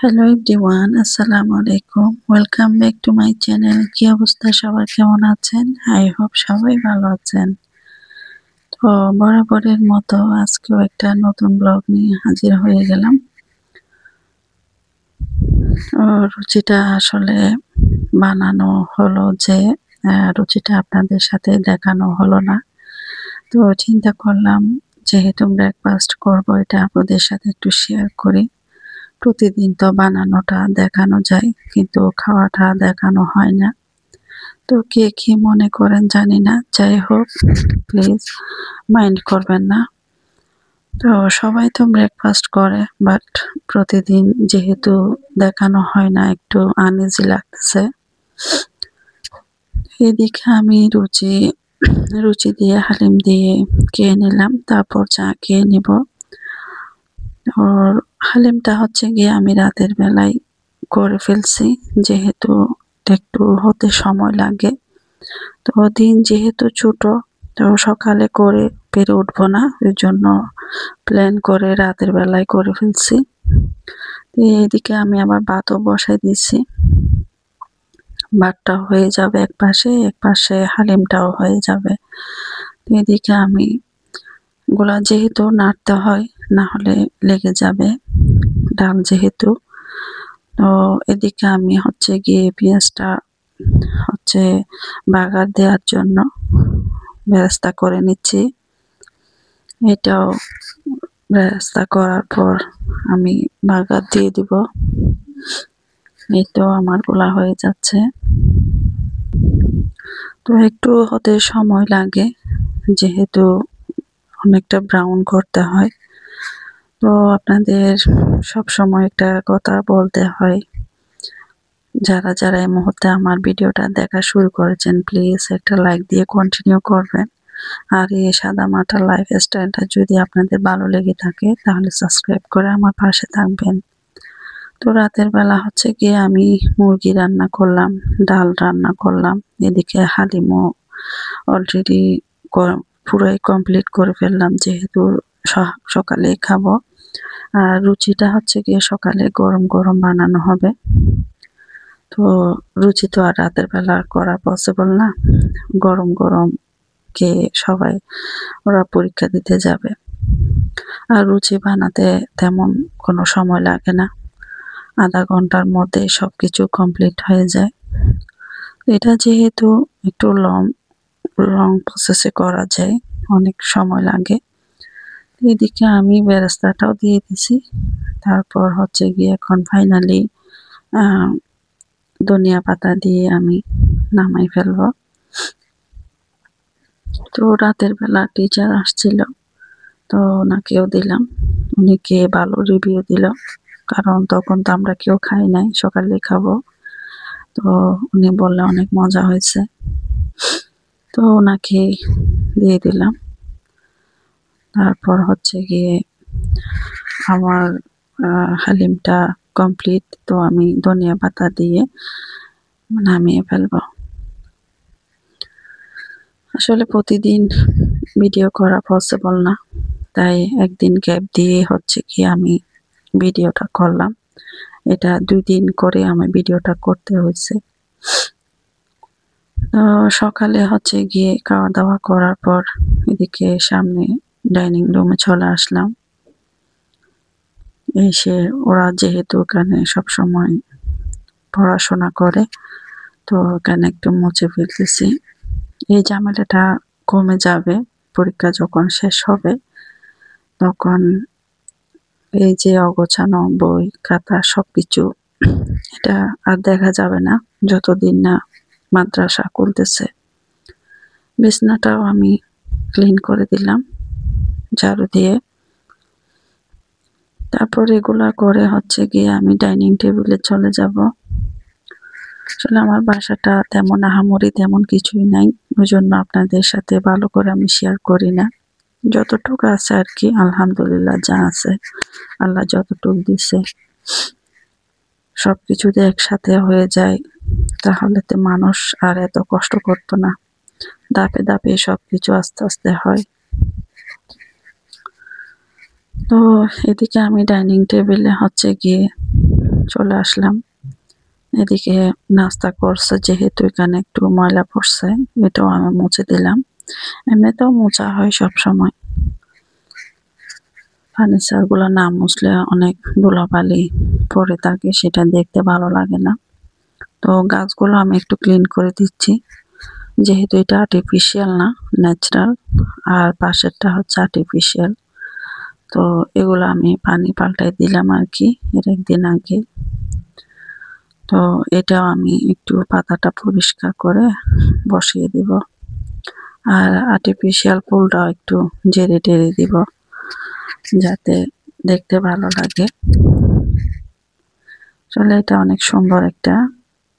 Hello everyone, আসসালামু আলাইকুম। Welcome back to my channel. কি অবস্থা সবার, কেমন আছেন? আই হোপ সবাই ভালো আছেন। তো বরাবরের মতো আজকেও একটা নতুন ব্লগ নিয়ে হাজির হয়ে গেলাম। রুচিটা আসলে বানানো হলো যে রুচিটা আপনাদের সাথে দেখানো হলো না। তো চিন্তা করলাম যেহেতু ব্রেকফাস্ট করবো, এটা আপনাদের সাথে একটু শেয়ার করি। প্রতিদিন তো বানানোটা দেখানো যায়, কিন্তু খাওয়াটা দেখানো হয় না। তো কে কি মনে করেন জানি না, যাই হোক প্লিজ মাইন্ড করবেন না। তো সবাই তো ব্রেকফাস্ট করে, বাট প্রতিদিন যেহেতু দেখানো হয় না, একটু আনইজি লাগতেছে। এদিকে আমি রুচি দিয়ে হালিম দিয়ে খেয়ে নিলাম, তারপর চা খেয়ে নিব। ওর হালিমটা হচ্ছে গিয়ে আমি রাতের বেলায় করে ফেলছি, যেহেতু একটু হতে সময় লাগে। তো দিন যেহেতু ছোট, তো সকালে করে পেরে উঠবো না, ওই জন্য প্ল্যান করে রাতের বেলায় করে ফেলছি। এইদিকে আমি আবার ভাতও বসাই দিয়েছি, ভাতটা হয়ে যাবে এক পাশে, এক পাশে হালিমটাও হয়ে যাবে। এদিকে আমি গোলা যেহেতু নাড়তে হয়, না হলে লেগে যাবে ডাল যেহেতু। তো এদিকে আমি হচ্ছে গিয়ে পেঁয়াজটা হচ্ছে বাগার দেওয়ার জন্য বেরেস্তা করে নিচ্ছি। এটাও বেরেস্তা করার পর আমি বাগার দিয়ে দিব। এই তো আমার গোলা হয়ে যাচ্ছে। তো একটু হতে সময় লাগে, যেহেতু অনেকটা ব্রাউন করতে হয়। তো আপনাদের সব সময় একটা কথা বলতে হয়, যারা যারা এই মুহূর্তে আমার ভিডিওটা দেখা শুরু করেছেন, প্লিজ একটা লাইক দিয়ে কন্টিনিউ করবেন। আর এই সাদামাটা লাইফস্টাইলটা যদি আপনাদের ভালো লেগে থাকে, তাহলে সাবস্ক্রাইব করে আমার পাশে থাকবেন। তো রাতের বেলা হচ্ছে গিয়ে আমি মুরগি রান্না করলাম, ডাল রান্না করলাম। এদিকে হালিমও অলরেডি পুরোই কমপ্লিট করে ফেললাম, যেহেতু সকালে খাবো। আর রুচিটা হচ্ছে গিয়ে সকালে গরম গরম বানানো হবে। তো রুচি তো আর রাতের বেলা করা পসিবল না, গরম গরম খেয়ে সবাই ওরা পরীক্ষা দিতে যাবে। আর রুচি বানাতে তেমন কোনো সময় লাগে না, আধা ঘন্টার মধ্যে সবকিছু কমপ্লিট হয়ে যায়। এটা যেহেতু একটু লং প্রসেসে করা যায়, অনেক সময় লাগে। এদিকে আমি বেরেস্তাটাও দিয়ে দিছি, তারপর হচ্ছে গিয়ে এখন ফাইনালি ধনিয়া পাতা দিয়ে আমি নামাই ফেলবো। তো রাতের বেলা টিচার আসছিল, তো ওনাকেও দিলাম। উনি খেয়ে ভালো রিভিউ দিল, কারণ তখন তো আমরা কেউ খাই নাই, সকালে খাবো। তো উনি বললে অনেক মজা হয়েছে, তো ওনাকে দিয়ে দিলাম। তারপর হচ্ছে গিয়ে আমার হালিমটা কমপ্লিট, তো আমি ধনিয়া পাতা দিয়ে নামিয়ে ফেলবো। আসলে প্রতিদিন ভিডিও করা পসিবল না, তাই একদিন গ্যাপ দিয়ে হচ্ছে কি আমি ভিডিওটা করলাম। এটা 2 দিন করে আমি ভিডিওটা করতে হয়েছে। সকালে হচ্ছে গিয়ে খাওয়া দাওয়া করার পর এদিকে সামনে ডাইনিং রুমে চলে আসলাম। এসে ওরা যেহেতু ওখানে সবসময় পড়াশোনা করে, তো ওখানে একটু মুছে ফেলতেছি। এই ঝামেলাটা কমে যাবে, পরীক্ষা যখন শেষ হবে তখন এই যে অগোছানো বই খাতা সবকিছু, এটা আর দেখা যাবে না যতদিন না মাদ্রাসা খুলতেছে। বিছনাটাও আমি ক্লিন করে দিলাম ঝাড়ু দিয়ে। তারপর এগুলা করে হচ্ছে গিয়ে আমি ডাইনিং টেবিলে চলে যাব। আসলে আমার বাসাটা তেমন আহামরি তেমন কিছুই নাই, ওই জন্য আপনাদের সাথে ভালো করে আমি শেয়ার করি না। যতটুকু আছে আর কি, আলহামদুলিল্লাহ যা আছে আল্লাহ যতটুকু দিছে, সবকিছু যদি একসাথে হয়ে যায় তাহলে তো মানুষ আর এত কষ্ট করতো না। ধাপে ধাপে সবকিছু আস্তে আস্তে হয়। তো এদিকে আমি ডাইনিং টেবিলে হচ্ছে গিয়ে চলে আসলাম। এদিকে নাস্তা করছে, যেহেতু এখানে একটু ময়লা পড়ছে, এটাও আমি মুছে দিলাম। এমনিতেও মোছা হয় সবসময়। ফার্নিচার গুলো না মুছলে অনেক ধুলাবালি পড়ে থাকে, সেটা দেখতে ভালো লাগে না। তো গাছগুলো আমি একটু ক্লিন করে দিচ্ছি, যেহেতু এটা আর্টিফিশিয়াল না, ন্যাচারাল, আর পাশেরটা হচ্ছে আর্টিফিশিয়াল। তো এগুলো আমি পানি পাল্টাই দিলাম আর কি এর একদিন আগে। তো এটাও আমি একটু পাতাটা পরিষ্কার করে বসিয়ে দিব, আর আর্টিফিশিয়াল ফুলটাও একটু ঝেড়ে টেরে দিব যাতে দেখতে ভালো লাগে। আসলে এটা অনেক সুন্দর একটা,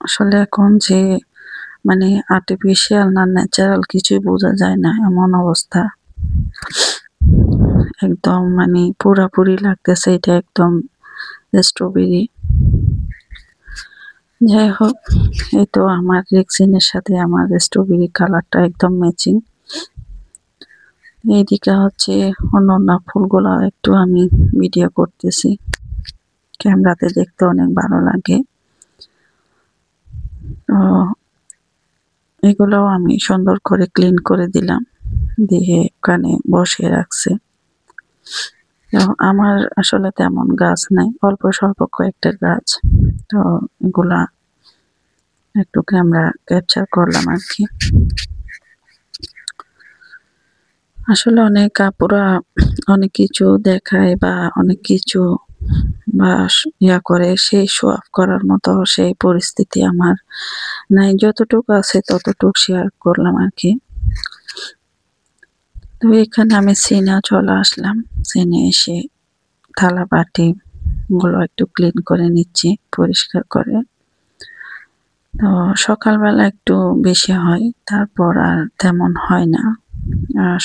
আসলে এখন যে মানে আর্টিফিশিয়াল না ন্যাচারাল কিছুই বোঝা যায় না, এমন অবস্থা। একদম মানে পুরাপুরি লাগতেছে এটা একদম স্ট্রবেরি। যাই হোক, এই তো আমার রেক্সিনের সাথে আমার স্ট্রবেরি কালারটা একদম ম্যাচিং। এইদিকে হচ্ছে অন্য ফুলগুলো একটু আমি ভিডিও করতেছি, ক্যামেরাতে দেখতে অনেক ভালো লাগে। তো এগুলোও আমি সুন্দর করে ক্লিন করে দিলাম, দিয়ে ওখানে বসিয়ে রাখছে। আমার আসলে তেমন গাছ নাই, অল্প স্বল্প কয়েকটা গাছ। তো এগুলা একটু ক্যামেরা ক্যাপচার করলাম আর কি। আসলে অনেক আপুরা অনেক কিছু দেখায় বা অনেক কিছু বা ইয়া করে, সেই শো অফ করার মতো সেই পরিস্থিতি আমার নাই। যতটুকু আছে ততটুকু শেয়ার করলাম আর কি। তো এখানে আমি সিনে চলে আসলাম, সিনে এসে থালা বাটি গুলো একটু ক্লিন করে নিচ্ছি, পরিষ্কার করে। তো সকালবেলা একটু বেশি হয়, তারপর আর তেমন হয় না।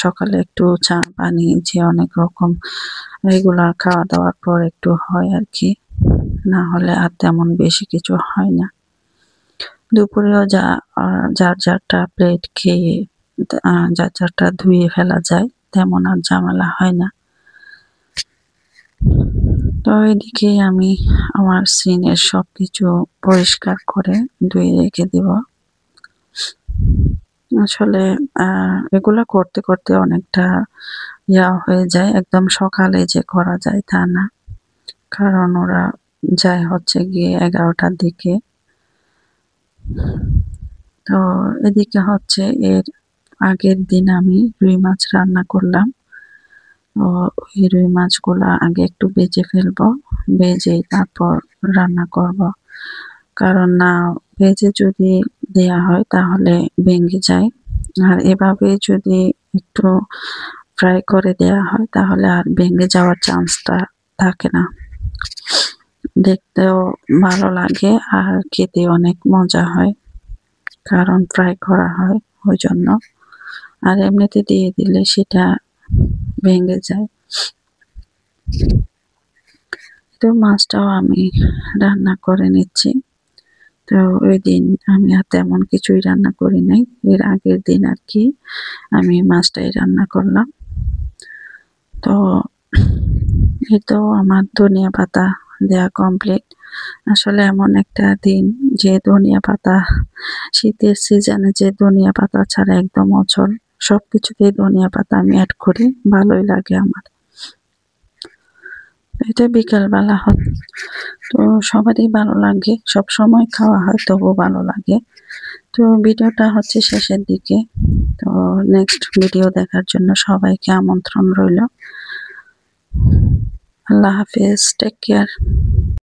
সকালে একটু চা পানি যে অনেক রকম রেগুলার খাওয়া দাওয়ার পর একটু হয় আর কি, না হলে আর তেমন বেশি কিছু হয় না। দুপুরেও যার যারটা প্লেট খেয়ে যার যারটা ধুয়ে ফেলা যায়, তেমন আর ঝামেলা হয় না। তো এদিকে আমি আমার সিনের সবকিছু পরিষ্কার করে ধুয়ে রেখে দিব। আসলে এগুলা করতে করতে অনেকটা ইয়া হয়ে যায়, একদম সকালে যে করা যায় তা না, কারণ ওরা যায় হচ্ছে গিয়ে 11টার দিকে। তো এদিকে হচ্ছে এর আগের দিন আমি রুই মাছ রান্না করলাম। তো ওই রুই মাছগুলা আগে একটু বেজে ফেলবো, বেজে তারপর রান্না করব। কারণ না ভেজে যদি দেয়া হয় তাহলে ভেঙে যায়, আর এভাবে যদি একটু ফ্রাই করে দেয়া হয় তাহলে আর ভেঙে যাওয়ার চান্সটা থাকে না। দেখতেও ভালো লাগে আর খেতে অনেক মজা হয়, কারণ ফ্রাই করা হয় ওই জন্য। আর এমনিতে দিয়ে দিলে সেটা ভেঙে যায়। তো মাছটাও আমি রান্না করে নিচ্ছি। তো ওই দিন আমি আর তেমন কিছুই রান্না করি নাই, এর আগের দিন আর কি আমি মাছটাই রান্না করলাম। তো এই তো আমার ধনিয়া পাতা দেয়া কমপ্লিট। আসলে এমন একটা দিন যে ধনিয়া পাতা, শীতের সিজনে যে ধনিয়া পাতা ছাড়া একদম অচল। সবকিছুতেই ধনিয়া পাতা আমি অ্যাড করি, ভালোই লাগে আমার। এটা বিকালবেলা তো সবারই ভালো লাগে, সব সময় খাওয়া হয় তবু ভালো লাগে। তো ভিডিওটা হচ্ছে শেষের দিকে। তো নেক্সট ভিডিও দেখার জন্য সবাইকে আমন্ত্রণ রইল। আল্লাহ হাফেজ, টেক কেয়ার।